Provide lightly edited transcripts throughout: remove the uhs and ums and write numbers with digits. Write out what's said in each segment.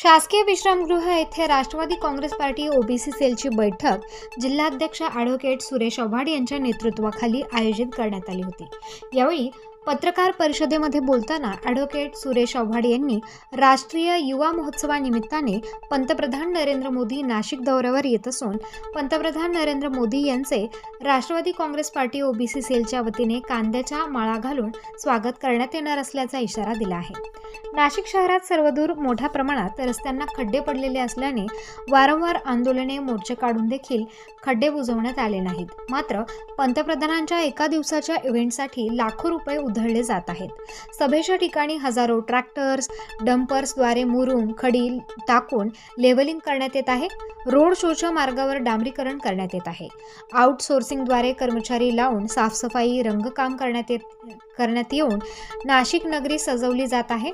शासकीय विश्रामगृह येथे Rashtrawadi Congress party OBC सेलची बैठक जिल्हाध्यक्ष ॲडव्होकेट सुरेश आव्हाड यांच्या नेतृत्वाखाली आयोजित करण्यात आली होती। यावेळी पत्रकार परिषदेमध्ये बोलताना ॲडव्होकेट सुरेश आव्हाड यांनी राष्ट्रीय युवा महोत्सवानिमित्ताने पंतप्रधान नरेंद्र मोदी नाशिक दौऱ्यावर येत असून पंतप्रधान नरेंद्र मोदी यांचे राष्ट्रवादी काँग्रेस पार्टी ओबीसी सेलच्या वतीने कांद्याच्या माळा घालून स्वागत करण्यात येणार असल्याचा इशारा दिला आहे। नाशिक शहरात सर्वदूर मोठ्या प्रमाणात रस्त्यांना खड्डे पडलेले असल्याने वारंवार आंदोलने मोर्चे काढून देखील खड्डे बुजवण्यात आले नाहीत। मात्र पंतप्रधानांच्या एका दिवसाच्या इव्हेंटसाठी लाखो रुपये उधळले जात आहेत। सभेच्या ठिकाणी हजारो ट्रॅक्टर्स, डंपर्सद्वारे मुरुम, खडी टाकून लेव्हलिंग करण्यात येत आहे। रोड शोच्या मार्गावर डांबरीकरण करण्यात येत आहे। आउटसोर्सिंगद्वारे कर्मचारी लावून साफसफाई, रंगकाम करण्यात येऊन नाशिक नगरी सजवली जात आहे।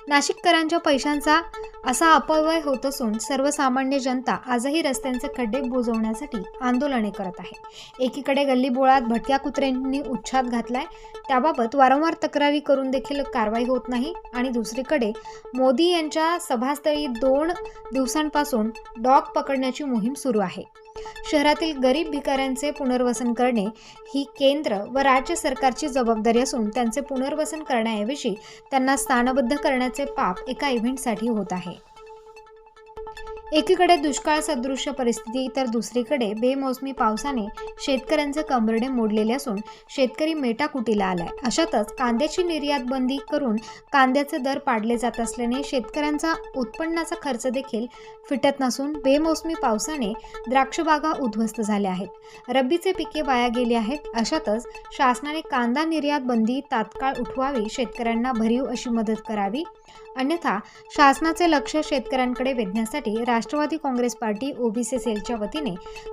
नाशिककरांच्या पैशांचा असा अपव्यय होत असून सर्वसामान्य जनता आजही रस्त्यांचे खड्डे बुजवण्यासाठी आंदोलने करत आहे। एकीकडे गल्लीबोळात भटक्या कुत्र्यांनी उच्छाद घातलाय, त्याबाबत वारंवार तक्रारी करून देखील कारवाई होत नाही आणि दुसरीकडे मोदी यांच्या सभास्थळी 2 दिवसांपासून डॉग पकडण्याची मोहीम सुरू आहे। शहरातील गरीब भिकाऱ्यांचे पुनर्वसन करणे ही केंद्र व राज्य सरकारची जबाबदारी असून त्यांचे पुनर्वसन करण्याऐवजी त्यांना स्थानबद्ध करण्याचे पाप एका इव्हेंटसाठी होत आहे। एकीकडे दुष्काळ सदृश्य परिस्थिती तर दुसरीकडे बेमोसमी पावसाने शेतकऱ्यांचे कंबरडे मोडलेले असून शेतकरी मेटाकुटीला आलाय। अशातच कांद्याची निर्यात बंदी करून कांद्याचे दर पाडले जात असल्याने शेतकऱ्यांचा उत्पन्नाचा खर्च देखील फिटत नसून बेमोसमी पावसाने द्राक्षबागा उद्ध्वस्त झाल्या आहेत। रब्बीचे पिके वाया गेली आहेत। अशातच शासनाने कांदा निर्यात बंदी तात्काळ उठवावी, शेतकऱ्यांना भरीव अशी मदत करावी, अन्यथा शासनाचे लक्ष शेतकऱ्यांकडे वेधण्यासाठी राष्ट्रवादी काँग्रेस पार्टी ओबीसी सेलच्या वतीने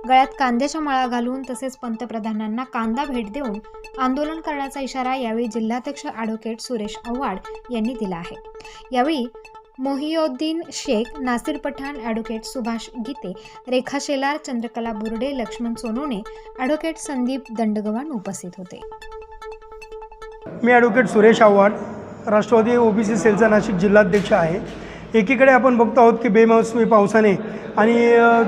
गळ्यात कांद्याच्या माळा घालून तसेच पंतप्रधानांना कांदा भेट देऊन आंदोलन करण्याचा इशारा यावेळी जिल्हाध्यक्ष ॲडव्होकेट सुरेश आव्हाड यांनी दिला आहे। यावेळी मोहिउद्दीन शेख, नासिर पठाण, ॲडव्होकेट सुभाष गीते, रेखा शेलार, चंद्रकला बुर्डे, लक्ष्मण सोनवणे, ॲडव्होकेट संदीप दंडगवाण उपस्थित होते। मी ॲडव्होकेट सुरेश आव्हाड, राष्ट्रवादी ओबीसी सेलचा नाशिक जिल्हाध्यक्ष आहे। एकीकडे आपण बघतो आहोत की बेमोसमी पावसाने आणि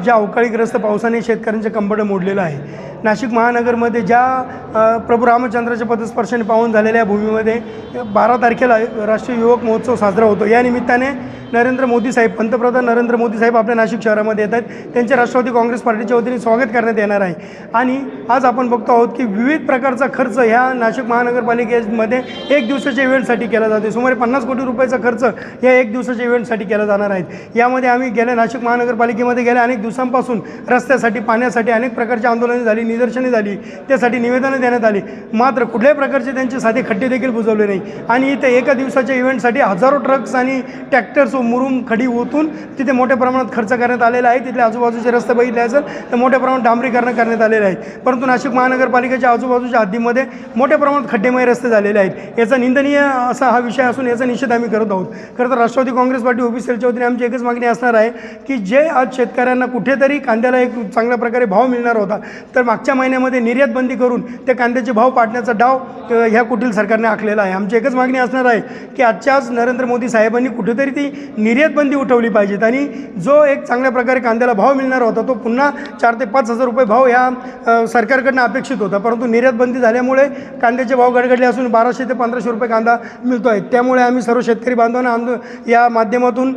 ज्या अवकाळीग्रस्त पावसाने शेतकऱ्यांचे कंबरडं मोडलेलं आहे। नाशिक महानगरमध्ये ज्या प्रभू रामचंद्राच्या पदस्पर्शाने पावन झालेल्या भूमीमध्ये 12 तारखेला राष्ट्रीय युवक महोत्सव साजरा होतो। या निमित्ताने नरेंद्र मोदी साहेब, पंतप्रधान नरेंद्र मोदी साहेब आपल्या नाशिक शहरामध्ये येत आहेत। त्यांचे राष्ट्रवादी काँग्रेस पार्टीच्या वतीने स्वागत करण्यात येणार आहे। आणि आज आपण बघतो आहोत की विविध प्रकारचा खर्च ह्या नाशिक महानगरपालिकेमध्ये एक दिवसाच्या इव्हेंटसाठी केला जातो। सुमारे 50 कोटी रुपयाचा खर्च या एक दिवसाच्या इव्हेंटसाठी केला जाणार आहे। यामध्ये आम्ही नाशिक महानगरपालिकेमध्ये गेल्या अनेक दिवसांपासून रस्त्यासाठी, पाण्यासाठी अनेक प्रकारची आंदोलने झाली, निदर्शने झाली, त्यासाठी निवेदनं देण्यात आली। मात्र कुठल्याही प्रकारचे त्यांचे साधे खड्डे देखील बुजवले नाही। आणि इथे एका दिवसाच्या इव्हेंटसाठी हजारो ट्रक्स आणि ट्रॅक्टर्स मुरुम, खडी ओतून तिथे मोठ्या प्रमाणात खर्च करण्यात आलेला आहे। तिथले आजूबाजूचे रस्ते बघितले असेल तर मोठ्या प्रमाणात डांबरीकरण करण्यात आलेले आहे। परंतु नाशिक महानगरपालिकेच्या आजूबाजूच्या हद्दीमध्ये मोठ्या प्रमाणात खड्डेमय रस्ते झालेले आहेत। याचा निंदनीय असा हा विषय असून याचा निषेध आम्ही करत आहोत। खरं तर राष्ट्रवादी काँग्रेस पार्टी ओबीसी सेलच्या वतीने आमची एकच मागणी असणार आहे की जे आज शेतकऱ्यांना कुठेतरी कांद्याला एक चांगल्या प्रकारे भाव मिळणार होता, तर मागच्या महिन्यामध्ये निर्यात बंदी करून त्या कांद्याचे भाव पाडण्याचा डाव ह्या कुटील सरकारने आखलेला आहे। आमची एकच मागणी असणार आहे की आजच्याच नरेंद्र मोदी साहेबांनी कुठेतरी ती निर्यात बंदी उठवली पाहिजेत आणि जो एक चांगल्या प्रकारे कांद्याला भाव मिळणार होता तो पुन्हा 4 ते 5 हजार रुपये भाव ह्या सरकारकडनं अपेक्षित होता। परंतु निर्यात बंदी झाल्यामुळे कांद्याचे भाव गडगडले असून 1200 ते 1500 रुपये कांदा मिळतो आहे। त्यामुळे आम्ही सर्व शेतकरी बांधवांना या माध्यमातून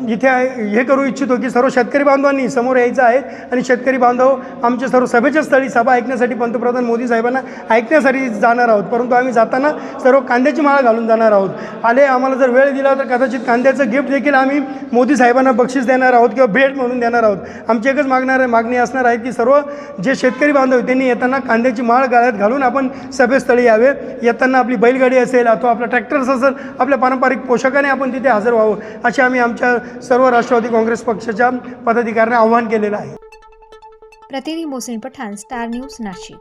इथे हे करू इच्छितो की सर्व शेतकरी बांधवांनी समोर यायचं आहे आणि शेतकरी बांधव आमच्या सर्व सभेच्या स्थळी सभा ऐकण्यासाठी पंतप्रधान मोदी साहेबांना ऐकण्यासाठी जाणार आहोत। परंतु आम्ही जाताना सर्व कांद्याची माळ घालून जाणार आहोत। आम्हाला जर वेळ दिला तर कदाचित कांद्याचं गिफ्ट देखील आम्ही मोदी साहेबांना बक्षीस देणार आहोत किंवा भेट म्हणून देणार आहोत। आमची एकच मागणी असणार आहे की सर्व जे शेतकरी बांधव त्यांनी येताना कांद्याची माळ गळ्यात घालून आपण सभेस्थळी यावे। येताना आपली बैलगाडी असेल अथवा आपला ट्रॅक्टर्स असेल, आपल्या पारंपरिक पोशाखाने आपण तिथे हजर व्हावं असे आम्ही आमच्या सर्व राष्ट्रवादी काँग्रेस पक्षाच्या पदाधिकाऱ्यांना आवाहन केलेलं आहे। प्रतिनिधी मोहसिन पठाण, स्टार न्यूज, नाशिक।